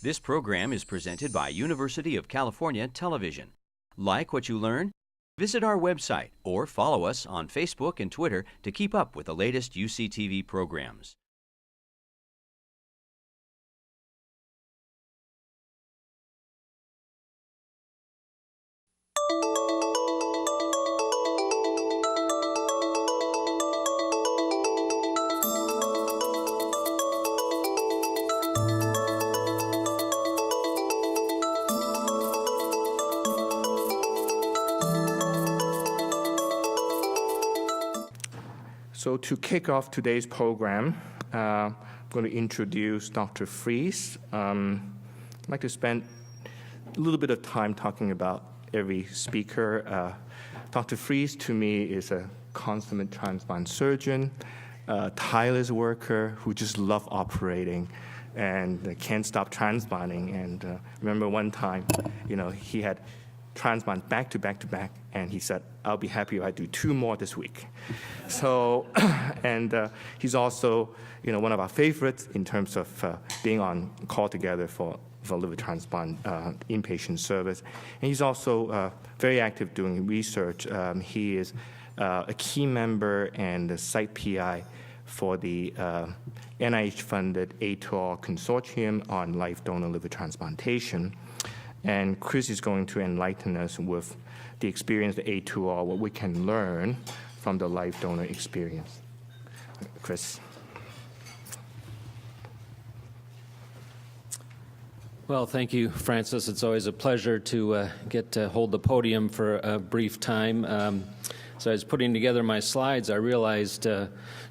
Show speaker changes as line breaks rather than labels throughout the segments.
This program is presented by University of California Television. Like what you learn? Visit our website or follow us on Facebook and Twitter to keep up with the latest UCTV programs.
So to kick off today's program, I'm going to introduce Dr. Freise. I'd like to spend a little bit of time talking about every speaker. Dr. Freise, to me, is a consummate transplant surgeon, a tireless worker who just loves operating and can't stop transplanting. And remember one time, he had transplant back to back to back, and he said, I'll be happy if I do 2 more this week. So, and he's also, one of our favorites in terms of being on call together for liver transplant inpatient service. And he's also very active doing research. He is a key member and the site PI for the NIH-funded A2ALL Consortium on live donor liver transplantation. And Chris is going to enlighten us with the experience of A2ALL, what we can learn from the live donor experience. Chris.
Well, thank you, Francis. It's always a pleasure to get to hold the podium for a brief time. So I was putting together my slides, I realized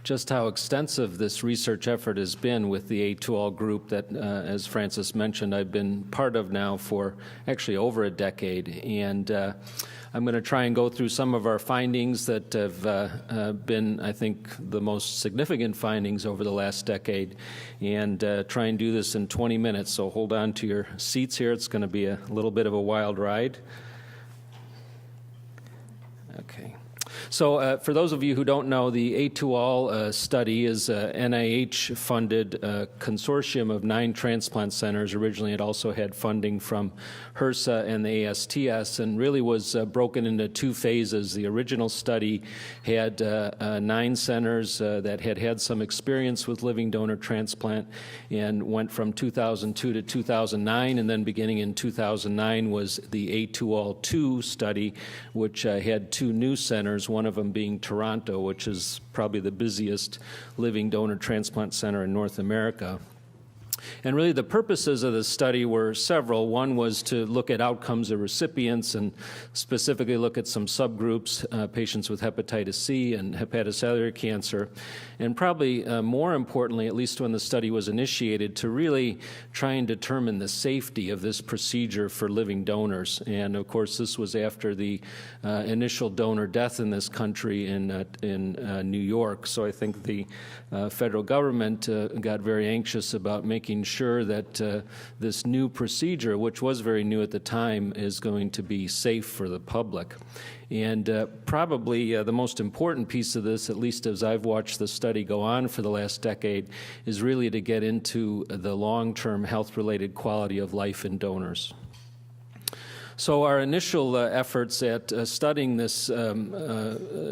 just how extensive this research effort has been with the A2ALL group that, as Francis mentioned, I've been part of now for actually over a decade. And I'm going to try and go through some of our findings that have been, I think, the most significant findings over the last decade, and try and do this in 20 minutes. So hold on to your seats here. It's going to be a little bit of a wild ride. Okay. So for those of you who don't know, the A2ALL study is a NIH-funded consortium of 9 transplant centers. Originally, it also had funding from HRSA and the ASTS, and really was broken into 2 phases. The original study had 9 centers that had some experience with living donor transplant, and went from 2002 to 2009, and then beginning in 2009 was the A2ALL-2 study, which had 2 new centers, one of them being Toronto, which is probably the busiest living donor transplant center in North America. And really the purposes of the study were several. One was to look at outcomes of recipients and specifically look at some subgroups, patients with hepatitis C and hepatocellular cancer. And probably more importantly, at least when the study was initiated, to really try and determine the safety of this procedure for living donors. And of course, this was after the initial donor death in this country in New York. So I think the federal government got very anxious about making sure that this new procedure, which was very new at the time, is going to be safe for the public. And probably the most important piece of this, at least as I've watched the study go on for the last decade, is really to get into the long-term health-related quality of life in donors. So our initial efforts at studying this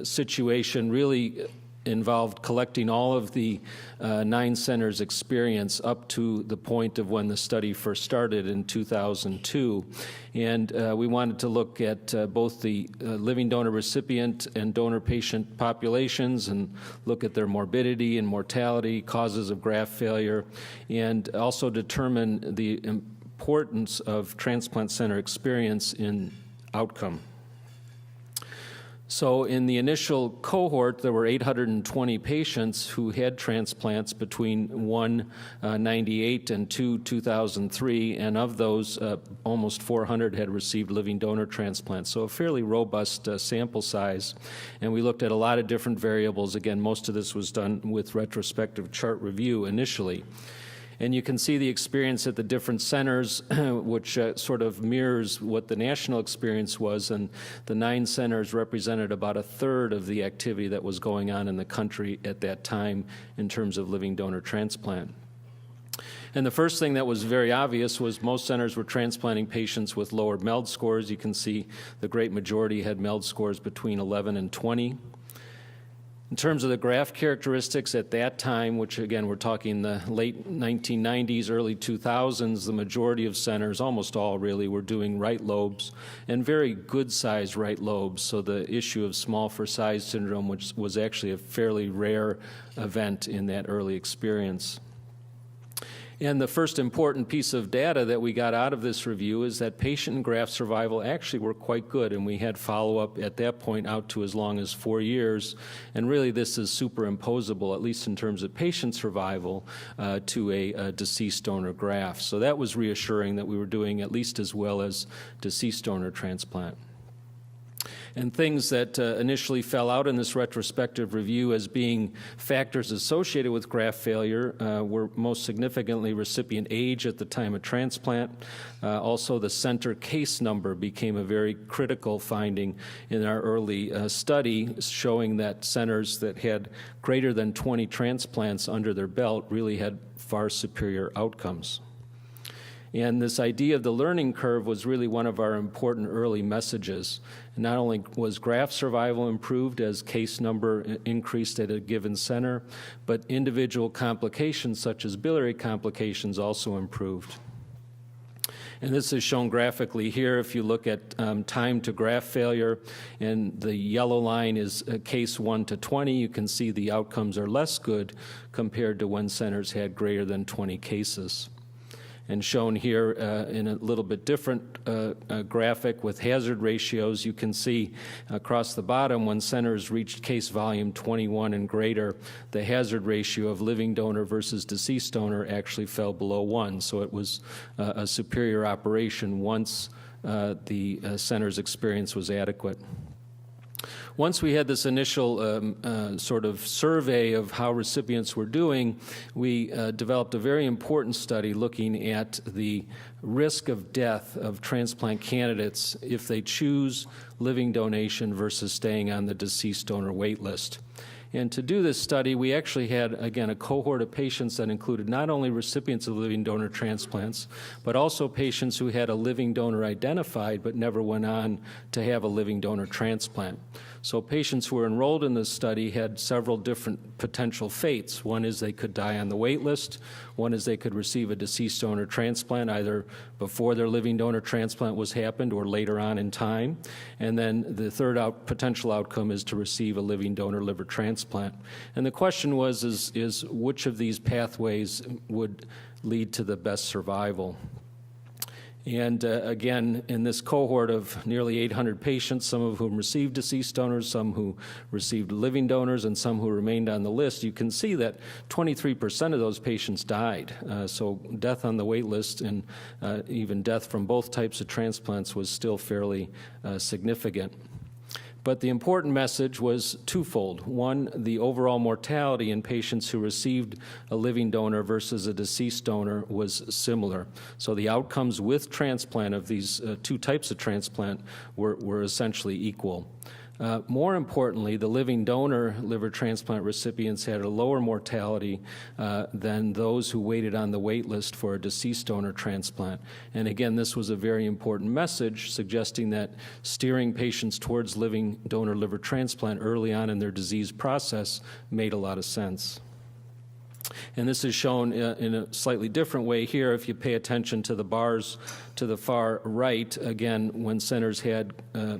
situation really involved collecting all of the 9 centers' experience up to the point of when the study first started in 2002. And we wanted to look at both the living donor recipient and donor patient populations and look at their morbidity and mortality, causes of graft failure, and also determine the importance of transplant center experience in outcome. So in the initial cohort, there were 820 patients who had transplants between 198 and 2003, and of those, almost 400 had received living donor transplants, so a fairly robust sample size. And we looked at a lot of different variables. Again, most of this was done with retrospective chart review initially. And you can see the experience at the different centers, which sort of mirrors what the national experience was, and the 9 centers represented about a third of the activity that was going on in the country at that time in terms of living donor transplant. And the first thing that was very obvious was most centers were transplanting patients with lower MELD scores. You can see the great majority had MELD scores between 11 and 20. In terms of the graft characteristics at that time, which again we're talking the late 1990s, early 2000s, the majority of centers, almost all really, were doing right lobes and very good sized right lobes. So the issue of small for size syndrome, which was actually a fairly rare event in that early experience. And the first important piece of data that we got out of this review is that patient and graft survival actually were quite good, and we had follow-up at that point out to as long as 4 years. And really this is superimposable, at least in terms of patient survival, to a deceased donor graft. So that was reassuring that we were doing at least as well as deceased donor transplant. And things that initially fell out in this retrospective review as being factors associated with graft failure were most significantly recipient age at the time of transplant. Also, the center case number became a very critical finding in our early study, showing that centers that had greater than 20 transplants under their belt really had far superior outcomes. And this idea of the learning curve was really one of our important early messages. Not only was graft survival improved as case number increased at a given center, but individual complications such as biliary complications also improved. And this is shown graphically here. If you look at time to graft failure, and the yellow line is case 1 to 20, you can see the outcomes are less good compared to when centers had greater than 20 cases. And shown here in a little bit different graphic with hazard ratios, you can see across the bottom when centers reached case volume 21 and greater, the hazard ratio of living donor versus deceased donor actually fell below 1. So it was a superior operation once the center's experience was adequate. Once we had this initial sort of survey of how recipients were doing, we developed a very important study looking at the risk of death of transplant candidates if they choose living donation versus staying on the deceased donor wait list. And to do this study, we actually had, again, a cohort of patients that included not only recipients of living donor transplants, but also patients who had a living donor identified but never went on to have a living donor transplant. So patients who were enrolled in this study had several different potential fates. One is they could die on the wait list. One is they could receive a deceased donor transplant either before their living donor transplant was happened or later on in time. And then the third potential outcome is to receive a living donor liver transplant. And the question was is which of these pathways would lead to the best survival? And again, in this cohort of nearly 800 patients, some of whom received deceased donors, some who received living donors, and some who remained on the list, you can see that 23% of those patients died. So death on the wait list and even death from both types of transplants was still fairly significant. But the important message was twofold. One, the overall mortality in patients who received a living donor versus a deceased donor was similar. So the outcomes with transplant of these two types of transplant were essentially equal. More importantly, the living donor liver transplant recipients had a lower mortality than those who waited on the wait list for a deceased donor transplant. And again, this was a very important message suggesting that steering patients towards living donor liver transplant early on in their disease process made a lot of sense. And this is shown in a slightly different way here. If you pay attention to the bars to the far right, again, when centers had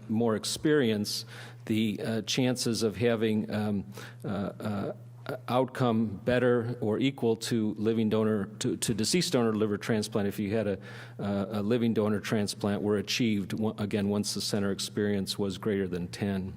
more experience, the chances of having outcome better or equal to living donor to deceased donor liver transplant if you had a living donor transplant were achieved, again, once the center experience was greater than 10.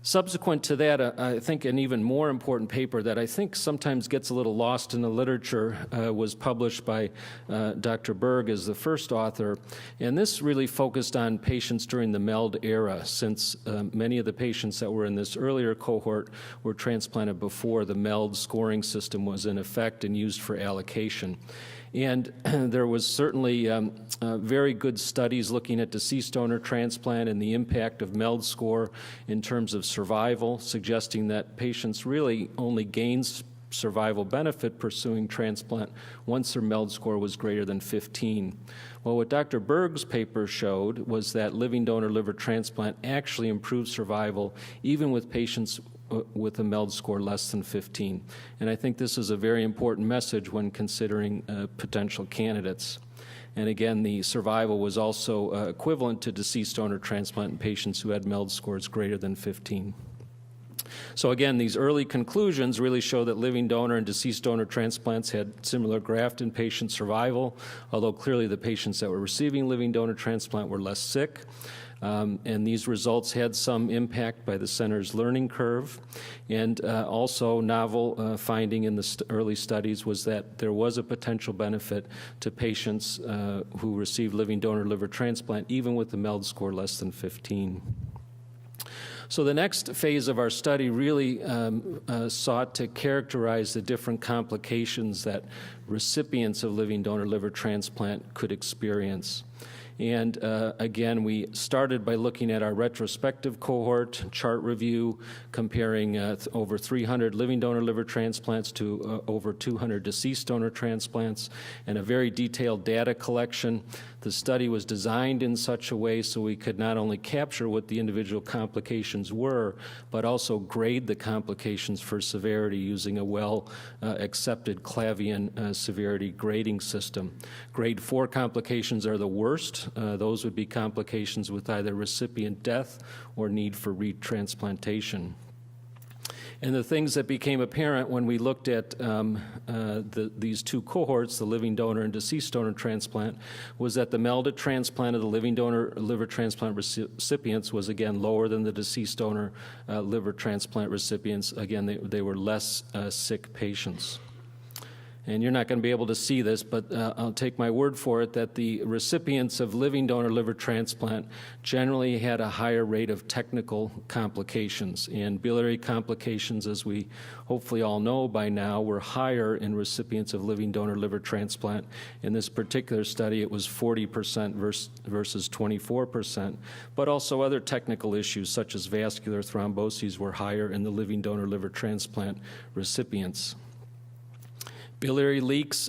Subsequent to that, I think an even more important paper that I think sometimes gets a little lost in the literature was published by Dr. Berg as the first author, and this really focused on patients during the MELD era, since many of the patients that were in this earlier cohort were transplanted before the MELD scoring system was in effect and used for allocation. And there was certainly very good studies looking at deceased donor transplant and the impact of MELD score in terms of survival, suggesting that patients really only gained survival benefit pursuing transplant once their MELD score was greater than 15. Well, what Dr. Berg's paper showed was that living donor liver transplant actually improved survival even with patients with a MELD score less than 15. And I think this is a very important message when considering potential candidates. And again, the survival was also equivalent to deceased donor transplant in patients who had MELD scores greater than 15. So again, these early conclusions really show that living donor and deceased donor transplants had similar graft and patient survival, although clearly the patients that were receiving living donor transplant were less sick. And these results had some impact by the center's learning curve. And also novel finding in the early studies was that there was a potential benefit to patients who received living donor liver transplant, even with the MELD score less than 15. So the next phase of our study really sought to characterize the different complications that recipients of living donor liver transplant could experience. And again, we started by looking at our retrospective cohort chart review, comparing over 300 living donor liver transplants to over 200 deceased donor transplants, and a very detailed data collection. The study was designed in such a way so we could not only capture what the individual complications were, but also grade the complications for severity using a well-accepted Clavian severity grading system. Grade 4 complications are the worst. Those would be complications with either recipient death or need for retransplantation. And the things that became apparent when we looked at these two cohorts, the living donor and deceased donor transplant, was that the melded transplant of the living donor liver transplant recipients was again lower than the deceased donor liver transplant recipients. Again, they were less sick patients. And you're not going to be able to see this, but I'll take my word for it that the recipients of living donor liver transplant generally had a higher rate of technical complications. And biliary complications, as we hopefully all know by now, were higher in recipients of living donor liver transplant. In this particular study, it was 40% versus 24%. But also other technical issues, such as vascular thromboses, were higher in the living donor liver transplant recipients. Biliary leaks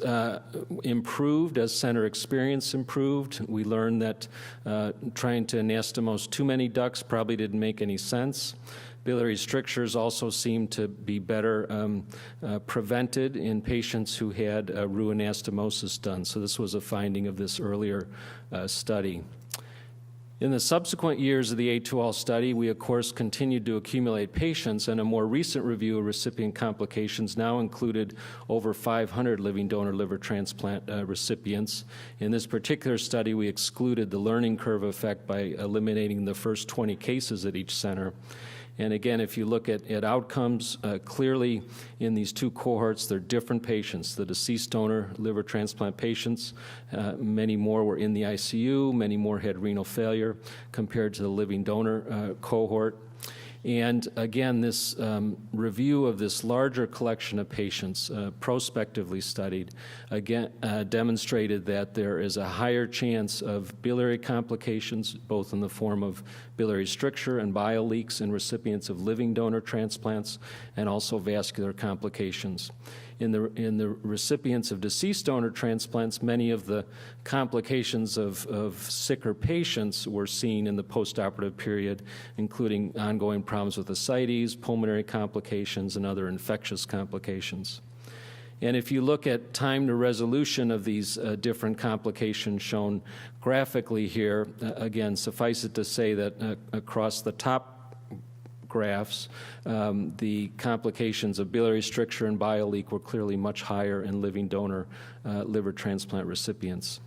improved as center experience improved. We learned that trying to anastomose too many ducts probably didn't make any sense. Biliary strictures also seemed to be better prevented in patients who had roux anastomosis done. So this was a finding of this earlier study. In the subsequent years of the A2ALL study, we, of course, continued to accumulate patients, and a more recent review of recipient complications now included over 500 living donor liver transplant recipients. In this particular study, we excluded the learning curve effect by eliminating the first 20 cases at each center. And again, if you look at outcomes, clearly in these two cohorts, they're different patients. The deceased donor liver transplant patients, many more were in the ICU, many more had renal failure compared to the living donor cohort. And again, this review of this larger collection of patients, prospectively studied, again demonstrated that there is a higher chance of biliary complications, both in the form of biliary stricture and bile leaks in recipients of living donor transplants, and also vascular complications. In the recipients of deceased donor transplants, many of the complications of sicker patients were seen in the postoperative period, including ongoing problems with ascites, pulmonary complications, and other infectious complications. And if you look at time to resolution of these different complications shown graphically here, again, suffice it to say that across the top graphs, the complications of biliary stricture and bile leak were clearly much higher in living donor liver transplant recipients.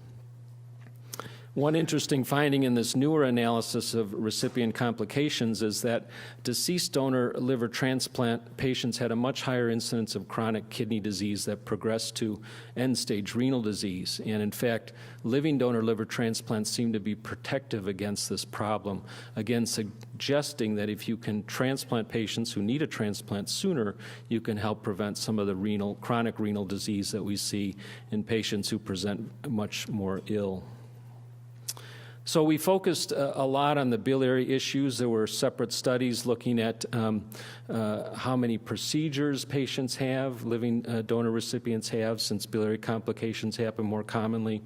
One interesting finding in this newer analysis of recipient complications is that deceased donor liver transplant patients had a much higher incidence of chronic kidney disease that progressed to end-stage renal disease. And in fact, living donor liver transplants seem to be protective against this problem, again suggesting that if you can transplant patients who need a transplant sooner, you can help prevent some of the chronic renal disease that we see in patients who present much more ill. So we focused a lot on the biliary issues. There were separate studies looking at how many procedures patients have, living donor recipients have, since biliary complications happen more commonly.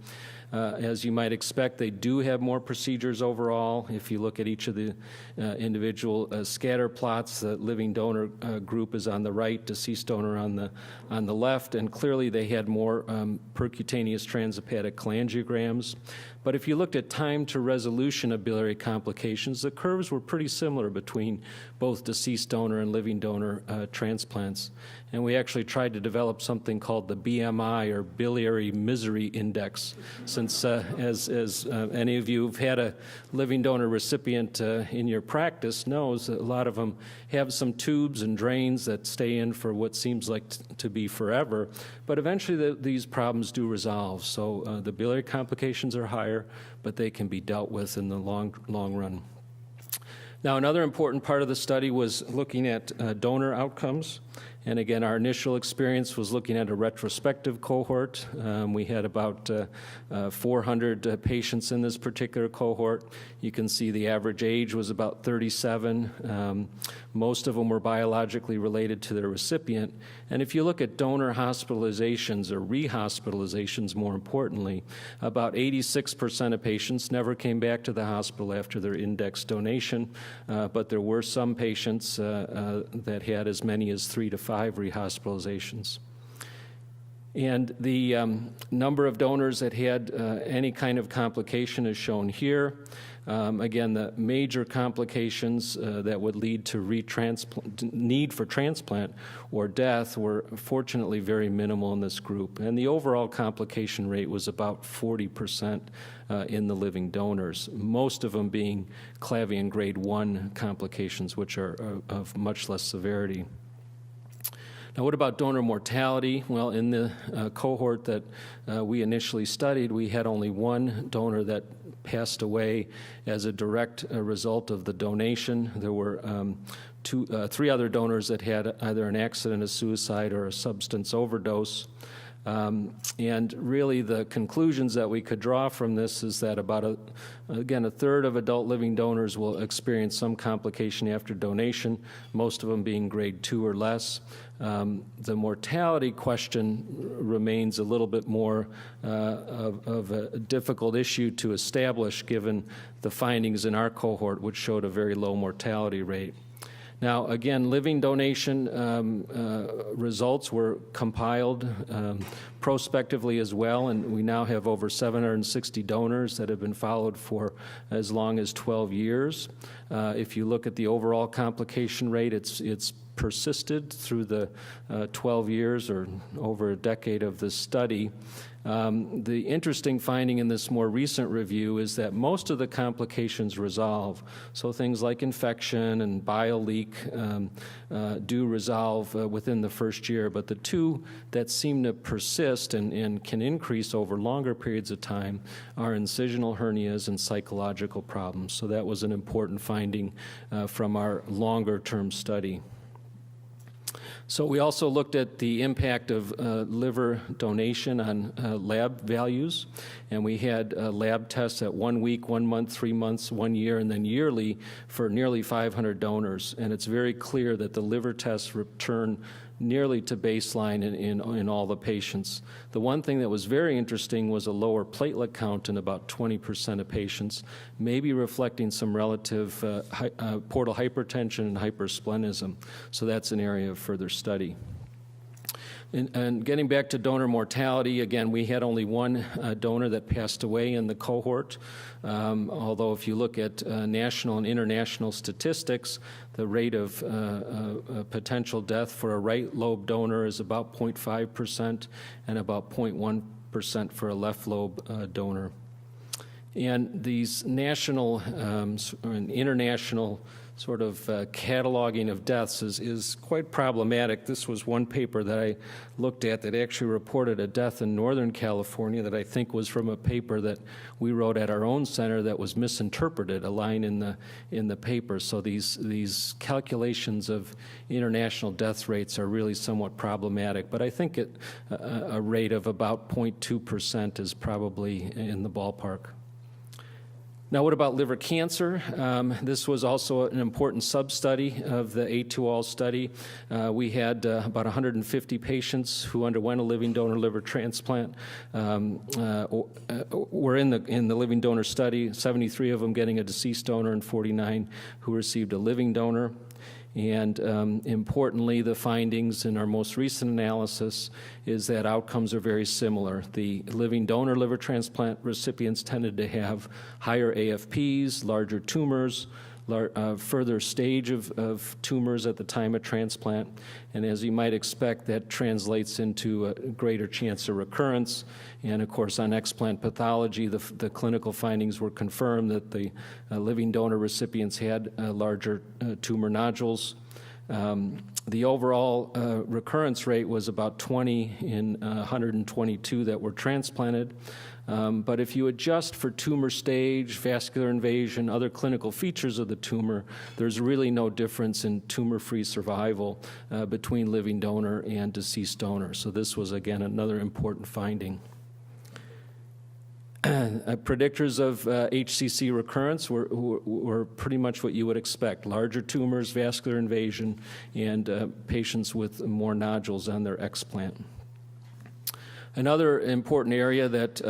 As you might expect, they do have more procedures overall. If you look at each of the individual scatter plots, the living donor group is on the right, deceased donor on the left, and clearly they had more percutaneous transhepatic cholangiograms. But if you looked at time to resolution of biliary complications, the curves were pretty similar between both deceased donor and living donor transplants. And we actually tried to develop something called the BMI, or Biliary Misery Index, since as any of you who've had a living donor recipient in your practice knows, a lot of them have some tubes and drains that stay in for what seems like to be forever, but eventually these problems do resolve. So the biliary complications are higher, but they can be dealt with in the long run. Now, another important part of the study was looking at donor outcomes. And again, our initial experience was looking at a retrospective cohort. We had about 400 patients in this particular cohort. You can see the average age was about 37. Most of them were biologically related to their recipient. And if you look at donor hospitalizations, or rehospitalizations more importantly, about 86% of patients never came back to the hospital after their index donation, but there were some patients that had as many as 3 to 5 rehospitalizations. And the number of donors that had any kind of complication is shown here. Again, the major complications that would lead to need for transplant or death were fortunately very minimal in this group. And the overall complication rate was about 40% in the living donors, most of them being Clavian grade 1 complications, which are of much less severity. Now, what about donor mortality? Well, in the cohort that we initially studied, we had only one donor that passed away as a direct result of the donation. There were 3 other donors that had either an accident, a suicide, or a substance overdose. And really the conclusions that we could draw from this is that about a third of adult living donors will experience some complication after donation, most of them being grade 2 or less. The mortality question remains a little bit more of a difficult issue to establish given the findings in our cohort, which showed a very low mortality rate. Now, again, living donation results were compiled prospectively as well, and we now have over 760 donors that have been followed for as long as 12 years. If you look at the overall complication rate, it's persisted through the 12 years or over a decade of this study. The interesting finding in this more recent review is that most of the complications resolve. So things like infection and bile leak do resolve within the first year, but the 2 that seem to persist and can increase over longer periods of time are incisional hernias and psychological problems. So that was an important finding from our longer-term study. So we also looked at the impact of liver donation on lab values, and we had lab tests at 1 week, 1 month, 3 months, 1 year, and then yearly for nearly 500 donors. And it's very clear that the liver tests return nearly to baseline in all the patients. The one thing that was very interesting was a lower platelet count in about 20% of patients, maybe reflecting some relative portal hypertension and hypersplenism. So that's an area of further study. And getting back to donor mortality, again, we had only one donor that passed away in the cohort, although if you look at national and international statistics, the rate of potential death for a right lobe donor is about 0.5% and about 0.1% for a left lobe donor. And these national and international sort of cataloging of deaths is quite problematic. This was one paper that I looked at that actually reported a death in Northern California that I think was from a paper that we wrote at our own center that was misinterpreted, a line in the paper. So these calculations of international death rates are really somewhat problematic. But I think a rate of about 0.2% is probably in the ballpark. Now, what about liver cancer? This was also an important sub-study of the A2ALL study. We had about 150 patients who underwent a living donor liver transplant. Were in the living donor study, 73 of them getting a deceased donor and 49 who received a living donor. And importantly, the findings in our most recent analysis is that outcomes are very similar. The living donor liver transplant recipients tended to have higher AFPs, larger tumors, further stage of tumors at the time of transplant. And as you might expect, that translates into a greater chance of recurrence. And of course, on explant pathology, the clinical findings were confirmed that the living donor recipients had larger tumor nodules. The overall recurrence rate was about 20 in 122 that were transplanted. But if you adjust for tumor stage, vascular invasion, other clinical features of the tumor, there's really no difference in tumor-free survival between living donor and deceased donor. So this was, again, another important finding. Predictors of HCC recurrence were pretty much what you would expect: larger tumors, vascular invasion, and patients with more nodules on their explant. Another important area that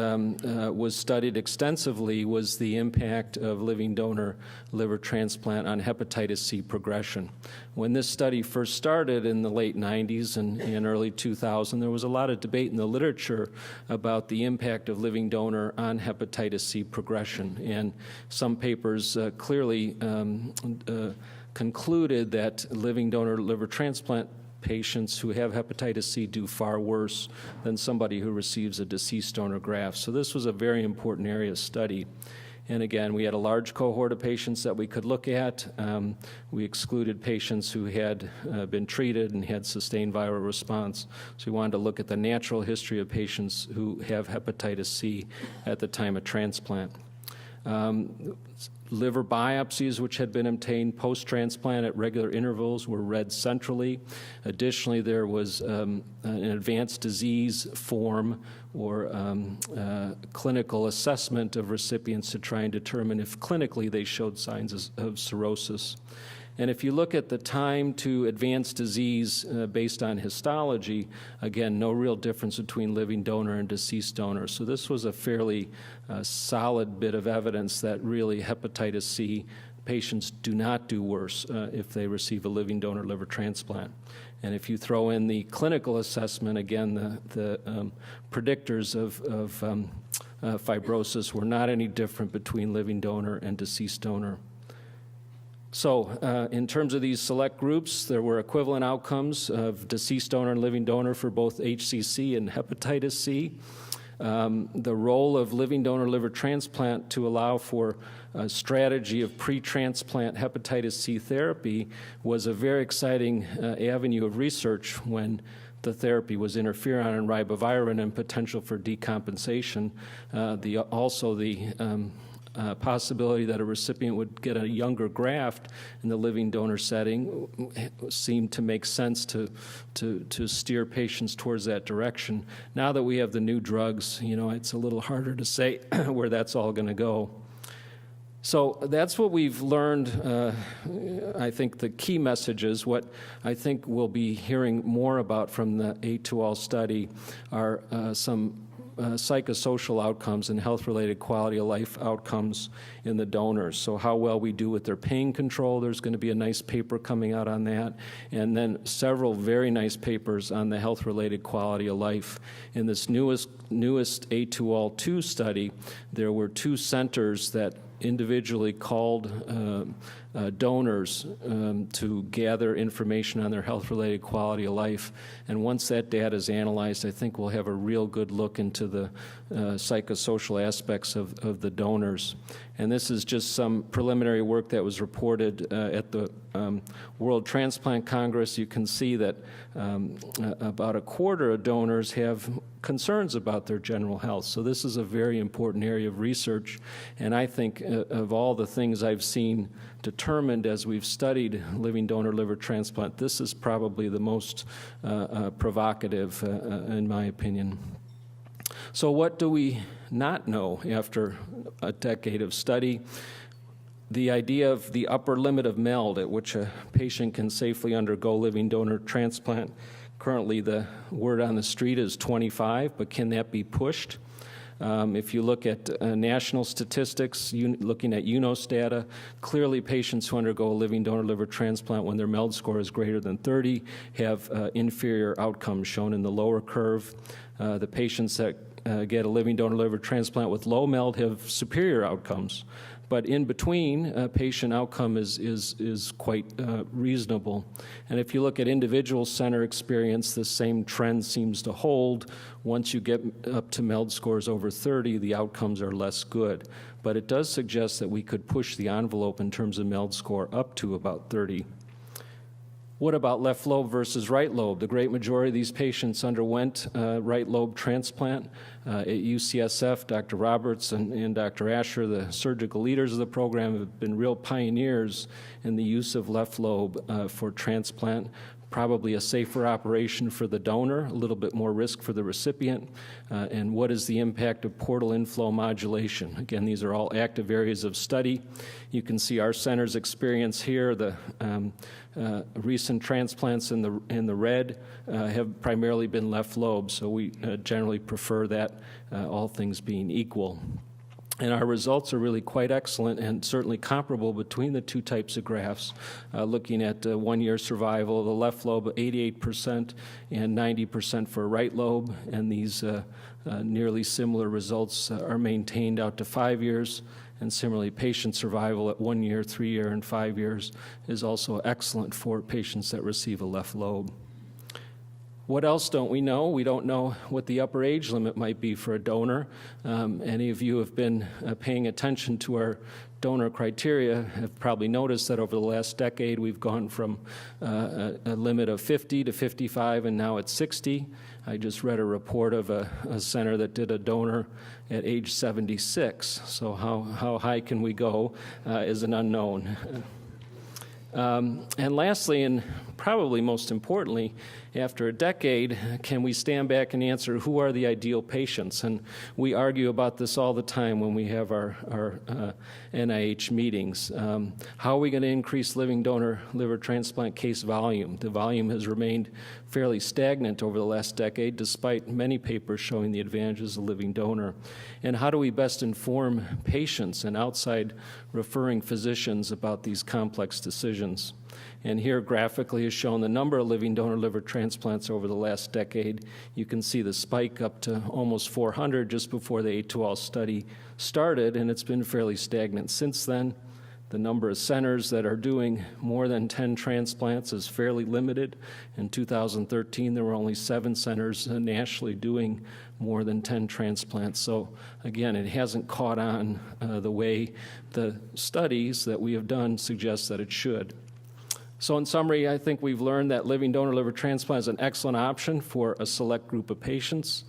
was studied extensively was the impact of living donor liver transplant on hepatitis C progression. When this study first started in the late 90s and early 2000, there was a lot of debate in the literature about the impact of living donor on hepatitis C progression. And some papers clearly concluded that living donor liver transplant patients who have hepatitis C do far worse than somebody who receives a deceased donor graft. So this was a very important area of study. And again, we had a large cohort of patients that we could look at. We excluded patients who had been treated and had sustained viral response. So we wanted to look at the natural history of patients who have hepatitis C at the time of transplant. Liver biopsies, which had been obtained post-transplant at regular intervals, were read centrally. Additionally, there was an advanced disease form or clinical assessment of recipients to try and determine if clinically they showed signs of cirrhosis. And if you look at the time to advanced disease based on histology, again, no real difference between living donor and deceased donor. So this was a fairly solid bit of evidence that really hepatitis C patients do not do worse if they receive a living donor liver transplant. And if you throw in the clinical assessment, again, the predictors of fibrosis were not any different between living donor and deceased donor. So in terms of these select groups, there were equivalent outcomes of deceased donor and living donor for both HCC and hepatitis C. The role of living donor liver transplant to allow for a strategy of pre-transplant hepatitis C therapy was a very exciting avenue of research when the therapy was interferon and ribavirin and potential for decompensation. Also the possibility that a recipient would get a younger graft in the living donor setting seemed to make sense to steer patients towards that direction. Now that we have the new drugs, it's a little harder to say where that's all going to go. So that's what we've learned. I think the key messages, what I think we'll be hearing more about from the A2ALL study are some psychosocial outcomes and health-related quality of life outcomes in the donors. So how well we do with their pain control, there's going to be a nice paper coming out on that, and then several very nice papers on the health-related quality of life. In this newest A2ALL 2 study, there were 2 centers that individually called donors to gather information on their health-related quality of life. And once that data is analyzed, I think we'll have a real good look into the psychosocial aspects of the donors. And this is just some preliminary work that was reported at the World Transplant Congress. You can see that about a quarter of donors have concerns about their general health. So this is a very important area of research. And I think of all the things I've seen determined as we've studied living donor liver transplant, this is probably the most provocative, in my opinion. So what do we not know after a decade of study? The idea of the upper limit of MELD at which a patient can safely undergo living donor transplant. Currently, the word on the street is 25, but can that be pushed? If you look at national statistics, looking at UNOS data, clearly patients who undergo a living donor liver transplant when their MELD score is greater than 30 have inferior outcomes shown in the lower curve. The patients that get a living donor liver transplant with low MELD have superior outcomes. But in between, patient outcome is quite reasonable. And if you look at individual center experience, the same trend seems to hold. Once you get up to MELD scores over 30, the outcomes are less good. But it does suggest that we could push the envelope in terms of MELD score up to about 30. What about left lobe versus right lobe? The great majority of these patients underwent right lobe transplant. At UCSF, Dr. Roberts and Dr. Asher, the surgical leaders of the program, have been real pioneers in the use of left lobe for transplant. Probably a safer operation for the donor, a little bit more risk for the recipient. And what is the impact of portal inflow modulation? Again, these are all active areas of study. You can see our center's experience here. The recent transplants in the red have primarily been left lobe, so we generally prefer that, all things being equal. And our results are really quite excellent and certainly comparable between the two types of graphs, looking at 1-year survival, the left lobe 88% and 90% for right lobe, and these nearly similar results are maintained out to 5 years. And similarly, patient survival at 1 year, 3 year, and 5 years is also excellent for patients that receive a left lobe. What else don't we know? We don't know what the upper age limit might be for a donor. Any of you have been paying attention to our donor criteria have probably noticed that over the last decade we've gone from a limit of 50 to 55 and now it's 60. I just read a report of a center that did a donor at age 76. So how high can we go is an unknown. And lastly, and probably most importantly, after a decade, can we stand back and answer who are the ideal patients? And we argue about this all the time when we have our NIH meetings. How are we going to increase living donor liver transplant case volume? The volume has remained fairly stagnant over the last decade, despite many papers showing the advantages of living donor. And how do we best inform patients and outside referring physicians about these complex decisions? And here graphically is shown the number of living donor liver transplants over the last decade. You can see the spike up to almost 400 just before the A2ALL study started, and it's been fairly stagnant since then. The number of centers that are doing more than 10 transplants is fairly limited. In 2013, there were only 7 centers nationally doing more than 10 transplants. So again, it hasn't caught on the way the studies that we have done suggest that it should. So in summary, I think we've learned that living donor liver transplant is an excellent option for a select group of patients.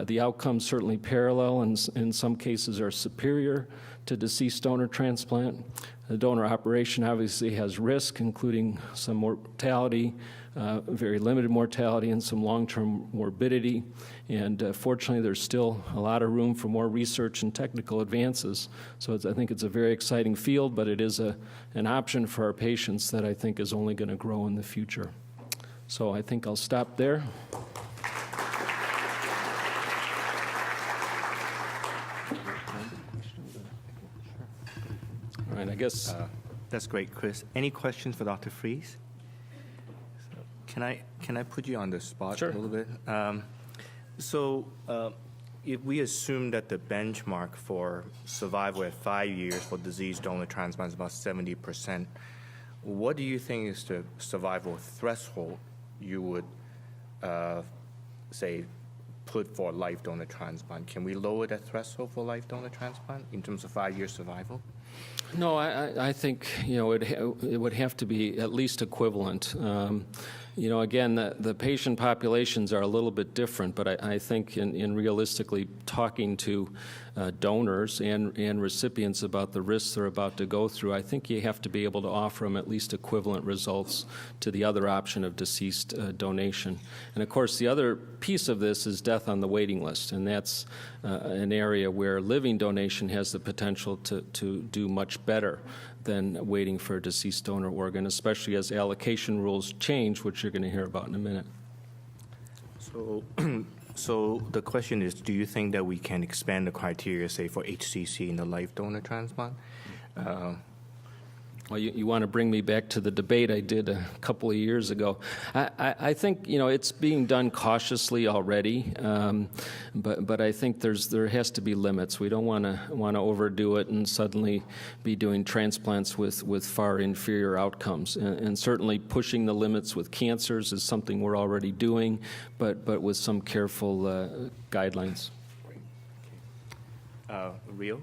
The outcomes certainly parallel and in some cases are superior to deceased donor transplant. The donor operation obviously has risk, including some mortality, very limited mortality, and some long-term morbidity. And fortunately, there's still a lot of room for more research and technical advances. So I think it's a very exciting field, but it is an option for our patients that I think is only going to grow in the future. So I think I'll stop there. All right, I guess.
That's great, Chris. Any questions for Dr. Freise? Can I put you on the spot
Sure.
a little bit? If we assume that the benchmark for survival at 5 years for diseased donor transplant is about 70%, what do you think is the survival threshold you would, say, put for life donor transplant? Can we lower that threshold for life donor transplant in terms of 5-year survival?
No, I think it would have to be at least equivalent. Again, the patient populations are a little bit different, but I think in realistically talking to donors and recipients about the risks they're about to go through, I think you have to be able to offer them at least equivalent results to the other option of deceased donation. And of course, the other piece of this is death on the waiting list, and that's an area where living donation has the potential to do much better than waiting for a deceased donor organ, especially as allocation rules change, which you're going to hear about in a minute.
So the question is, do you think that we can expand the criteria, say, for HCC in the live donor transplant?
Well, you want to bring me back to the debate I did a couple of years ago. I think it's being done cautiously already, but I think there has to be limits. We don't want to overdo it and suddenly be doing transplants with far inferior outcomes. And certainly pushing the limits with cancers is something we're already doing, but with some careful guidelines.
Rio?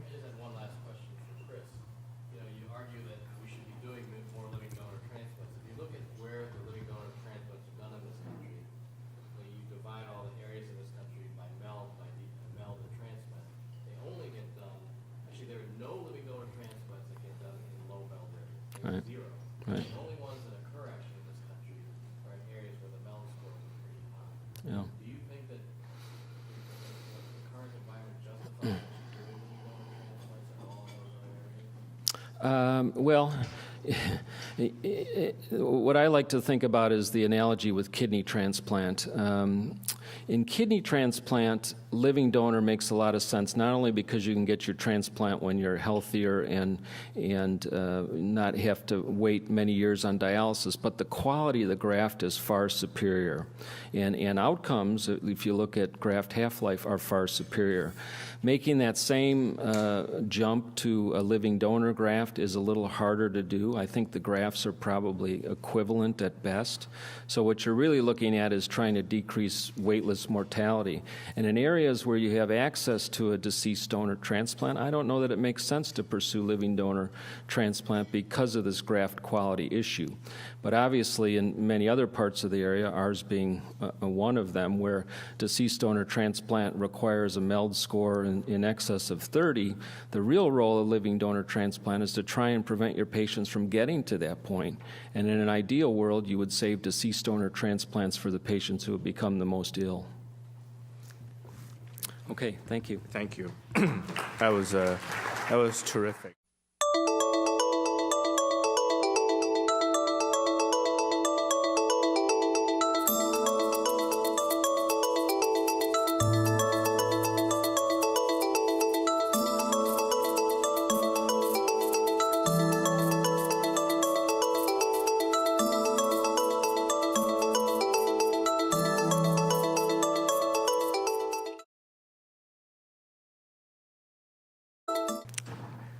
Right.
Zero.
Right.
The only ones that occur actually in this country are in areas where the MELD score is pretty high.
Yeah.
Do you think that the current environment justifies doing transplants at all in those areas?
Well, what I like to think about is the analogy with kidney transplant. In kidney transplant, living donor makes a lot of sense, not only because you can get your transplant when you're healthier and not have to wait many years on dialysis, but the quality of the graft is far superior. And outcomes, if you look at graft half-life, are far superior. Making that same jump to a living donor graft is a little harder to do. I think the grafts are probably equivalent at best. So what you're really looking at is trying to decrease weightless mortality. And in areas where you have access to a deceased donor transplant, I don't know that it makes sense to pursue living donor transplant because of this graft quality issue. But obviously in many other parts of the area, ours being one of them, where deceased donor transplant requires a MELD score in excess of 30, the real role of living donor transplant is to try and prevent your patients from getting to that point. And in an ideal world, you would save deceased donor transplants for the patients who have become the most ill. Okay, thank you.
Thank you. That was terrific.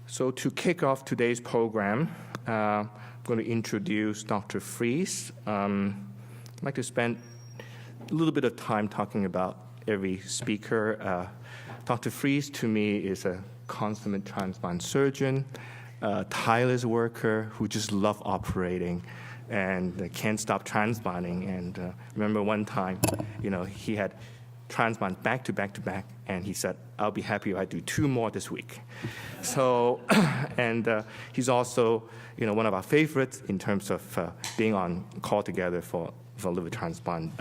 So to kick off today's program, I'm going to introduce Dr. Freise. I'd like to spend a little bit of time talking about every speaker. Dr. Freise, to me, is a consummate transplant surgeon, a tireless worker who just loves operating and can't stop transplanting. And remember one time, he had transplant back to back to back, and he said, I'll be happy if I do 2 more this week. So, and he's also, one of our favorites in terms of being on call together for liver transplant.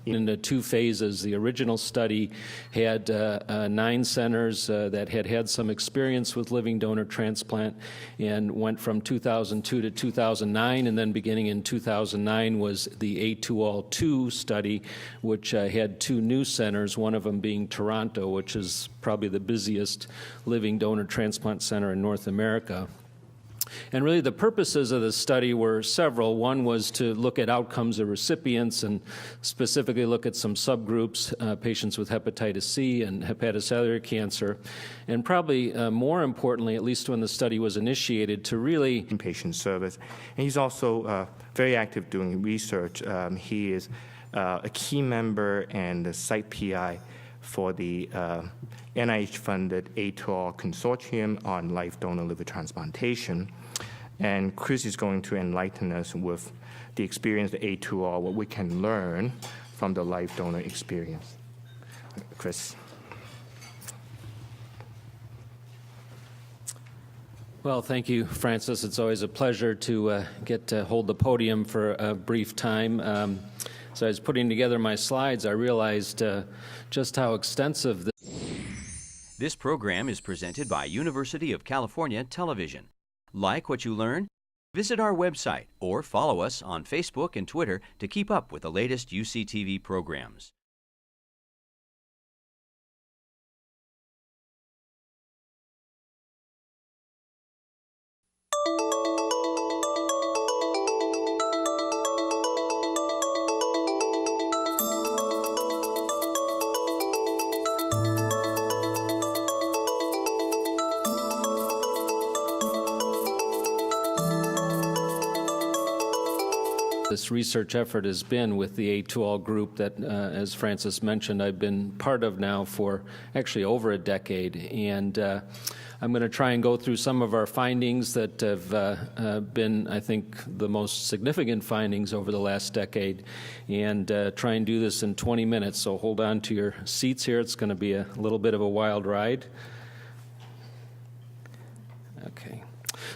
In the 2 phases, the original study had 9 centers that had some experience with living donor transplant and went from 2002 to 2009, and then beginning in 2009 was the A2ALL 2 study, which had 2 new centers, one of them being Toronto, which is probably the busiest living donor transplant center in North America. And really the purposes of the study were several. One was to look at outcomes of recipients and specifically look at some subgroups, patients with hepatitis C and hepatocellular cancer. And probably more importantly, at least when the study was initiated, to really
patient service. And he's also very active doing research. He is a key member and the site PI for the NIH-funded A2ALL Consortium on live donor liver transplantation. And Chris is going to enlighten us with the experience of A2ALL, what we can learn from the live donor experience. Chris.
Well, thank you, Francis. It's always a pleasure to get to hold the podium for a brief time. So I was putting together my slides, I realized just how extensive
This program is presented by University of California Television. Like what you learn? Visit our website or follow us on Facebook and Twitter to keep up with the latest UCTV programs.
This research effort has been with the A2ALL group that, as Francis mentioned, I've been part of now for actually over a decade. And I'm going to try and go through some of our findings that have been, I think, the most significant findings over the last decade, and try and do this in 20 minutes. So hold on to your seats here. It's going to be a little bit of a wild ride. Okay.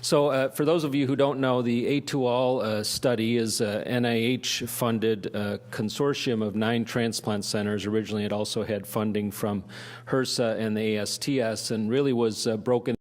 So for those of you who don't know, the A2ALL study is an NIH-funded consortium of 9 transplant centers. Originally, it also had funding from HRSA and the ASTS, and really was broken